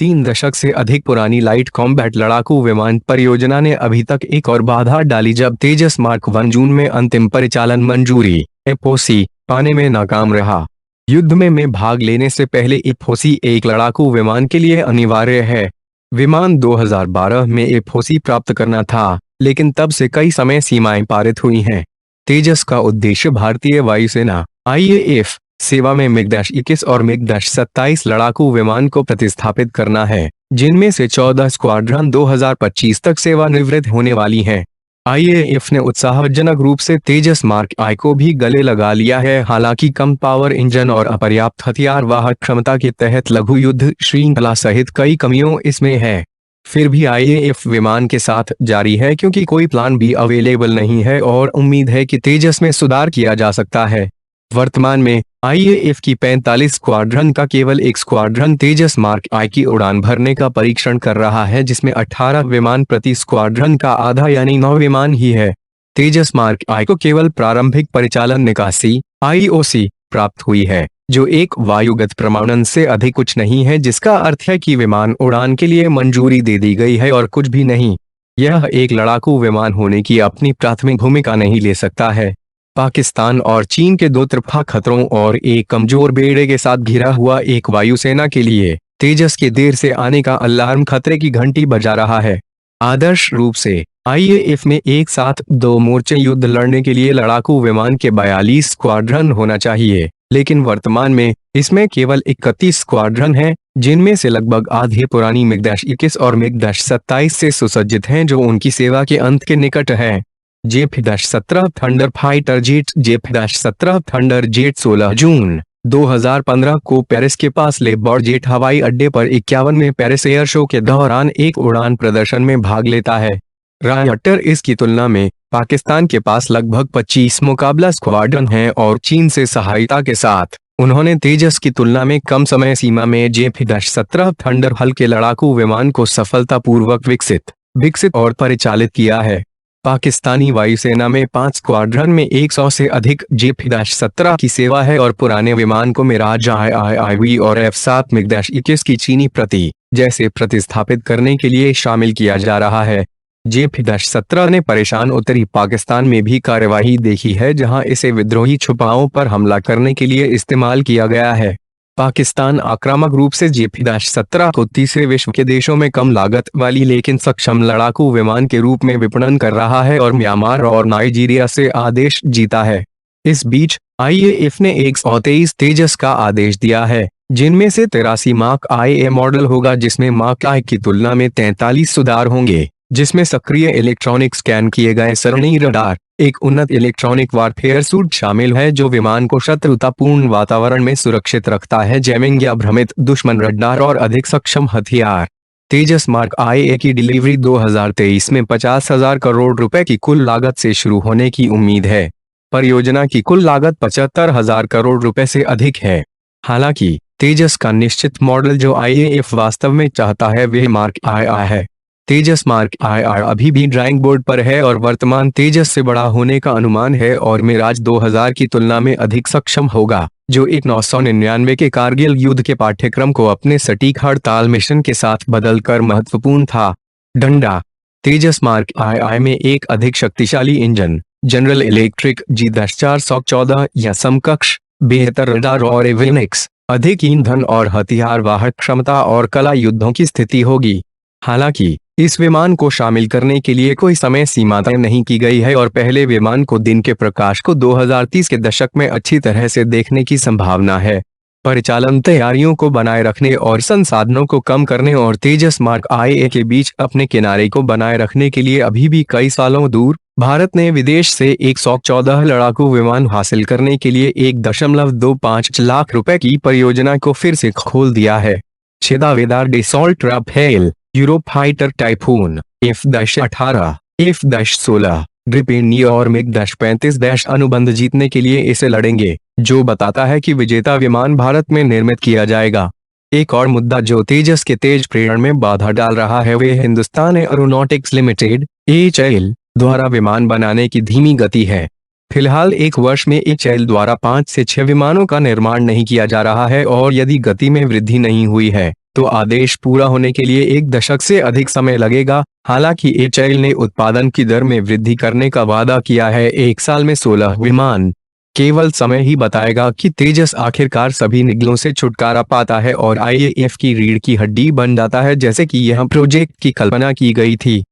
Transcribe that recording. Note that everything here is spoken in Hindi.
3 दशक से अधिक पुरानी लाइट कॉम्बैट लड़ाकू विमान परियोजना ने अभी तक एक और बाधा डाली जब तेजस मार्क 1 जून में अंतिम परिचालन मंजूरी एफओसी पाने में नाकाम रहा। युद्ध में भाग लेने से पहले एफओसी एक लड़ाकू विमान के लिए अनिवार्य है। विमान 2012 में एफओसी प्राप्त करना था, लेकिन तब से कई समय सीमाएं पारित हुई हैं। तेजस का उद्देश्य भारतीय वायुसेना आईएएफ सेवा में मिग-21 और मिग-27 लड़ाकू विमान को प्रतिस्थापित करना है, जिनमें से 14 स्क्वाड्रन 2025 तक सेवानिवृत्त होने वाली हैं। आईएएफ ने उत्साहजनक रूप से तेजस मार्क आई को भी गले लगा लिया है। हालांकि कम पावर इंजन और अपर्याप्त हथियार वाहक क्षमता के तहत लघु युद्ध श्रृंखला सहित कई कमियों इसमें है। फिर भी आईएएफ विमान के साथ जारी है क्योंकि कोई प्लान बी अवेलेबल नहीं है और उम्मीद है कि तेजस में सुधार किया जा सकता है। वर्तमान में आईएएफ की 45 स्क्वाड्रन का केवल एक स्क्वाड्रन तेजस मार्क आई की उड़ान भरने का परीक्षण कर रहा है, जिसमें 18 विमान प्रति स्क्वाड्रन का आधा यानी 9 विमान ही है। तेजस मार्क आई को केवल प्रारंभिक परिचालन निकासी आईओसी प्राप्त हुई है, जो एक वायुगत प्रमाणन से अधिक कुछ नहीं है, जिसका अर्थ है कि विमान उड़ान के लिए मंजूरी दे दी गई है और कुछ भी नहीं। यह एक लड़ाकू विमान होने की अपनी प्राथमिक भूमिका नहीं ले सकता है। पाकिस्तान और चीन के दो तरफा खतरों और एक कमजोर बेड़े के साथ घिरा हुआ एक वायुसेना के लिए तेजस के देर से आने का अलार्म खतरे की घंटी बजा रहा है। आदर्श रूप से आईएएफ में एक साथ 2 मोर्चे युद्ध लड़ने के लिए लड़ाकू विमान के 42 स्क्वाड्रन होना चाहिए, लेकिन वर्तमान में इसमें केवल 31 स्क्वाड्रन हैं, जिनमें से लगभग आधे पुरानी मिग-21 और मिग-27 से सुसज्जित हैं, जो उनकी सेवा के अंत के निकट है। JF thunder fighter jet JF thunder jet 16 जून 2015 को पेरिस के पास ले बोर्जेट हवाई अड्डे पर 51वें पेरिस एयर शो के दौरान एक उड़ान प्रदर्शन में भाग लेता है। रायटर इसकी तुलना में पाकिस्तान के पास लगभग 25 मुकाबला स्क्वाड्रन हैं और चीन से सहायता के साथ उन्होंने तेजस की तुलना में कम समय सीमा में जेफ-17 थंडर हल्के लड़ाकू विमान को सफलतापूर्वक विकसित और परिचालित किया है। पाकिस्तानी वायुसेना में 5 स्क्वाड्रन में 100 से अधिक जेफ-17 की सेवा है और पुराने विमान को मिराज IIIV और F-7 मिग-21 की चीनी प्रति जैसे प्रतिस्थापित करने के लिए शामिल किया जा रहा है। जेफ-17 ने परेशान उत्तरी पाकिस्तान में भी कार्यवाही देखी है, जहां इसे विद्रोही छुपाओं पर हमला करने के लिए इस्तेमाल किया गया है। पाकिस्तान आक्रामक रूप से जेफ-17 को तीसरे विश्व के देशों में कम लागत वाली लेकिन सक्षम लड़ाकू विमान के रूप में विपणन कर रहा है और म्यांमार और नाइजीरिया से आदेश जीता है। इस बीच आईएएफ ने 123 तेजस का आदेश दिया है, जिनमें से 83 मार्क IA मॉडल होगा, जिसमें मार्क आई की तुलना में 43 सुधार होंगे, जिसमें सक्रिय इलेक्ट्रॉनिक स्कैन किए गए सरणी रडार, एक उन्नत इलेक्ट्रॉनिक वारफेयर सूट शामिल है जो विमान को शत्रुतापूर्ण वातावरण में सुरक्षित रखता है, जैमिंग या भ्रमित दुश्मन रडार और अधिक सक्षम हथियार। तेजस मार्क IA की डिलीवरी 2023 में 50,000 करोड़ रुपए की कुल लागत से शुरू होने की उम्मीद है। परियोजना की कुल लागत 75,000 करोड़ रुपए से अधिक है। हालांकि तेजस का निश्चित मॉडल जो आईएएफ वास्तव में चाहता है वह मार्क II है। तेजस मार्क II अभी भी ड्राइंग बोर्ड पर है और वर्तमान तेजस से बड़ा होने का अनुमान है और मिराज 2000 की तुलना में अधिक सक्षम होगा, जो एक 999 के कारगिल युद्ध के पाठ्यक्रम को अपने सटीक हड़ताल मिशन के साथ बदलकर महत्वपूर्ण था। डंडा तेजस मार्क II में एक अधिक शक्तिशाली इंजन, जनरल इलेक्ट्रिक G10-414 या समकक्ष, बेहतर रडार और एवियोनिक्स, अधिक ईंधन और हथियार वाहक क्षमता और कला युद्धों की स्थिति होगी। हालांकि इस विमान को शामिल करने के लिए कोई समय सीमा तय नहीं की गई है और पहले विमान को दिन के प्रकाश को 2030 के दशक में अच्छी तरह से देखने की संभावना है। परिचालन तैयारियों को बनाए रखने और संसाधनों को कम करने और तेजस मार्क IA के बीच अपने किनारे को बनाए रखने के लिए अभी भी कई सालों दूर। भारत ने विदेश से 114 लड़ाकू विमान हासिल करने के लिए 1.25 लाख रुपए की परियोजना को फिर से खोल दिया है। छेदावेदार Dassault Rafale, Eurofighter Typhoon, F-18, F-16, Gripen और मिग-35 अनुबंध जीतने के लिए इसे लड़ेंगे, जो बताता है कि विजेता विमान भारत में निर्मित किया जाएगा। एक और मुद्दा जो तेजस के तेज प्रेरण में बाधा डाल रहा है वह हिंदुस्तान एरोनॉटिक्स लिमिटेड HAL द्वारा विमान बनाने की धीमी गति है। फिलहाल एक वर्ष में HAL द्वारा 5 से 6 विमानों का निर्माण नहीं किया जा रहा है और यदि गति में वृद्धि नहीं हुई है तो आदेश पूरा होने के लिए 1 दशक से अधिक समय लगेगा। हालांकि एचएएल ने उत्पादन की दर में वृद्धि करने का वादा किया है। 1 साल में 16 विमान। केवल समय ही बताएगा कि तेजस आखिरकार सभी निगलों से छुटकारा पाता है और आईएएफ की रीढ़ की हड्डी बन जाता है, जैसे कि यह प्रोजेक्ट की कल्पना की गई थी।